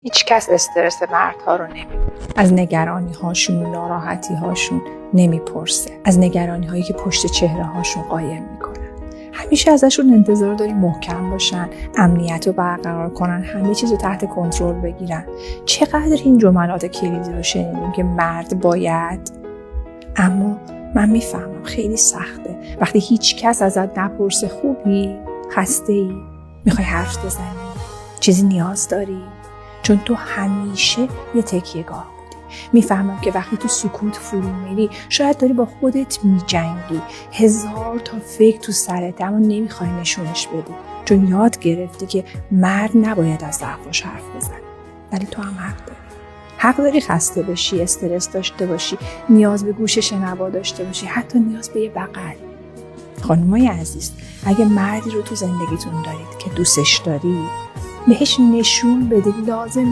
هیچ کس استرس مردها رو نمی‌بینه. از نگرانی هاشون و ناراحتی هاشون نمیپرسه. از نگرانی هایی که پشت چهره هاشون قایم میکنن. همیشه ازشون انتظار داری محکم باشن، امنیت رو برقرار کنن، همه چیز رو تحت کنترل بگیرن. چقدر این جملات کلیدی رو شنیدیم که مرد باید، اما من میفهمم خیلی سخته وقتی هیچ کس ازت نپرسه خوبی، خسته ای، میخوای حرف بزنی، چیزی نیاز داری، چون تو همیشه یه تکیه‌گاه بودی. میفهمم که وقتی تو سکوت فرو میری شاید داری با خودت میجنگی، هزار تا فکر تو سرت، اما نمیخوای نشونش بدی، چون یاد گرفتی که مرد نباید از ضعفش حرف بزنه. ولی تو هم حق داری خسته بشی، استرس داشته باشی، نیاز به گوش شنوا داشته باشی، حتی نیاز به یه بغل. خانمای عزیز، اگه مردی رو تو زندگیتون دارید که دوستش داری، بهش نشون بده لازم